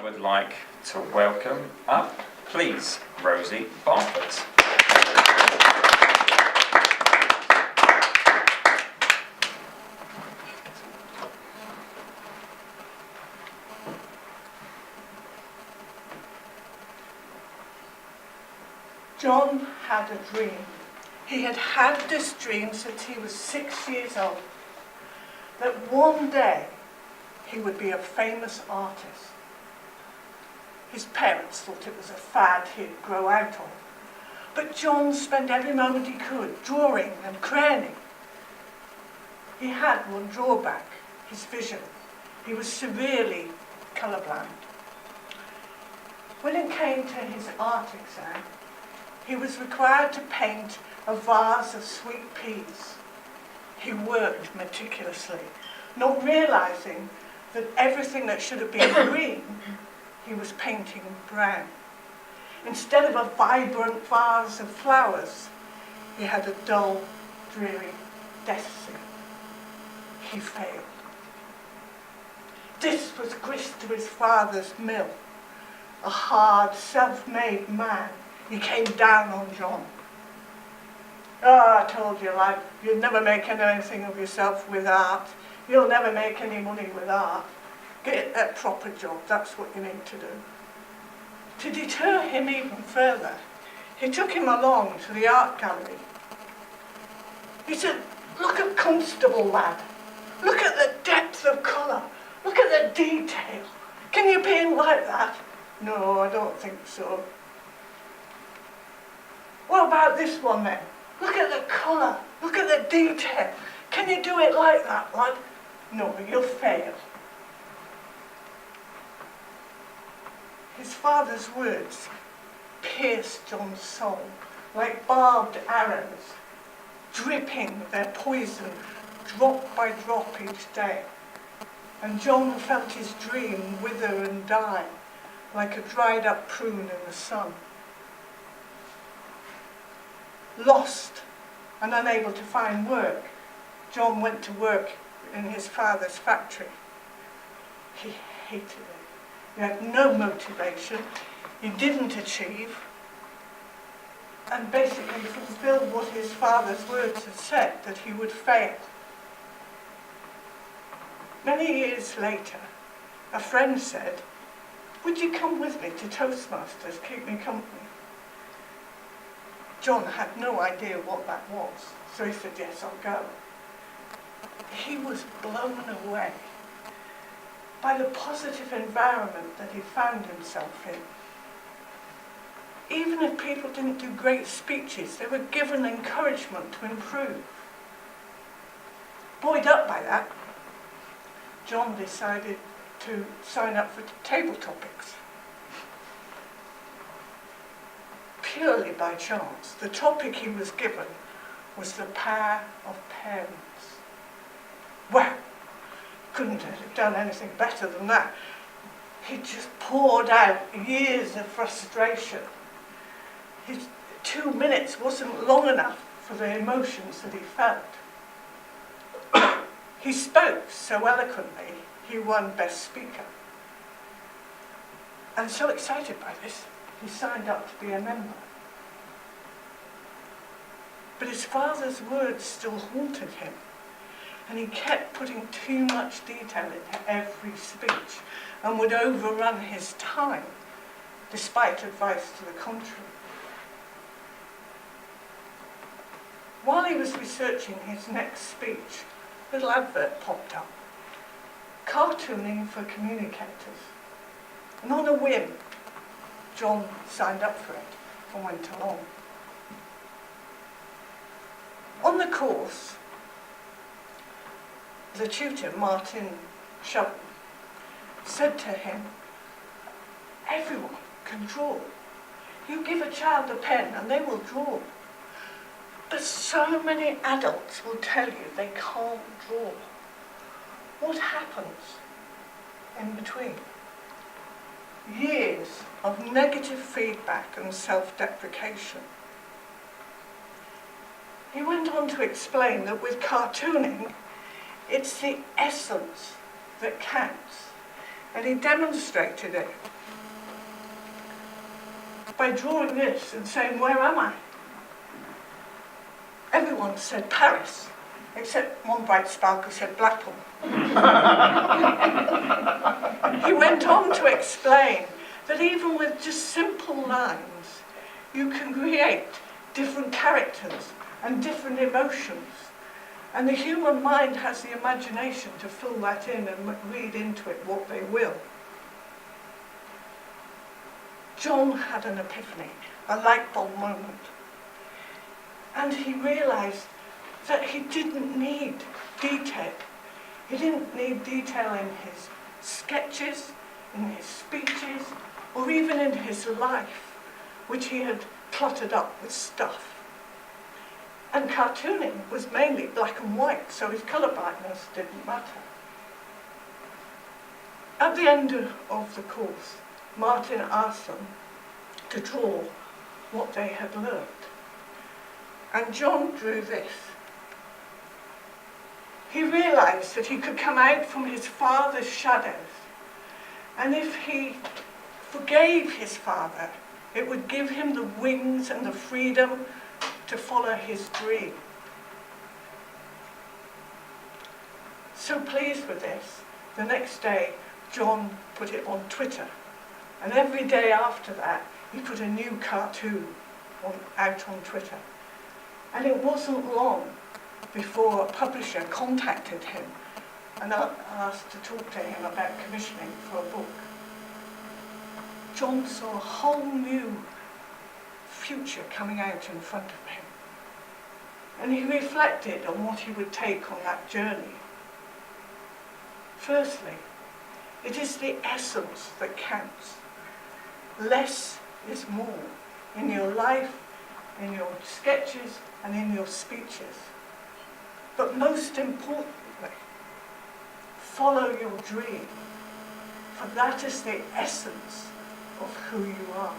I would like to welcome up, please, Rosie Barfoot. John had a dream. He had had this dream since he was 6 years old, that one day he would be a famous artist. His parents thought it was a fad he'd grow out of, but John spent every moment he could drawing and crayoning. He had one drawback, his vision. He was severely colourblind. When it came to his art exam, he was required to paint a vase of sweet peas. He worked meticulously, not realising that everything that should have been green, he was painting brown. Instead of a vibrant vase of flowers, he had a dull, dreary death scene. He failed. This was grist to his father's mill. A hard, self-made man. He came down on John. "Oh, I told you, lad, you'd never make anything of yourself with art. You'll never make any money with art. Get a proper job, that's what you need to do." To deter him even further, he took him along to the art gallery. He said, "Look at Constable, lad. Look at the depth of colour. Look at the detail. Can you paint like that?" "No, I don't think so." "What about this one then? Look at the colour. Look at the detail. Can you do it like that, lad?" "No, you'll fail." His father's words pierced John's soul like barbed arrows, dripping their poison drop by drop each day. And John felt his dream wither and die like a dried up prune in the sun. Lost and unable to find work, John went to work in his father's factory. He hated it. He had no motivation. He didn't achieve, and basically fulfilled what his father's words had said, that he would fail. Many years later, a friend said, "Would you come with me to Toastmasters, keep me company?" John had no idea what that was, so he said, "Yes, I'll go." He was blown away by the positive environment that he found himself in. Even if people didn't do great speeches, they were given encouragement to improve. Buoyed up by that, John decided to sign up for table topics. Purely by chance, the topic he was given was the power of parents. Well, couldn't have done anything better than that. He just poured out years of frustration. His 2 minutes wasn't long enough for the emotions that he felt. He spoke so eloquently, he won Best Speaker. And so excited by this, he signed up to be a member. But his father's words still haunted him, and he kept putting too much detail into every speech and would overrun his time, despite advice to the contrary. While he was researching his next speech, a little advert popped up. Cartooning for communicators. And on a whim, John signed up for it and went along. On the course, the tutor, Martin Shelton, said to him, "Everyone can draw. You give a child a pen and they will draw. But so many adults will tell you they can't draw. What happens in between?" Years of negative feedback and self-deprecation. He went on to explain that with cartooning, it's the essence that counts. And he demonstrated it by drawing this and saying, "Where am I?" Everyone said Paris, except one bright spark who said Blackpool. He went on to explain that even with just simple lines, you can create different characters and different emotions. And the human mind has the imagination to fill that in and read into it what they will. John had an epiphany, a light bulb moment. And he realized that he didn't need detail. He didn't need detail in his sketches, in his speeches, or even in his life, which he had cluttered up with stuff. And cartooning was mainly black and white, so his colour blindness didn't matter. At the end of the course, Martin asked them to draw what they had learned. And John drew this. He realised that he could come out from his father's shadows, and if he forgave his father, it would give him the wings and the freedom to follow his dream. So pleased with this, the next day John put it on Twitter, and every day after that he put a new cartoon out on Twitter. And it wasn't long before a publisher contacted him and asked to talk to him about commissioning for a book. John saw a whole new future coming out in front of him. And he reflected on what he would take on that journey. Firstly, it is the essence that counts. Less is more in your life, in your sketches, and in your speeches. But most importantly, follow your dream, for that is the essence of who you are.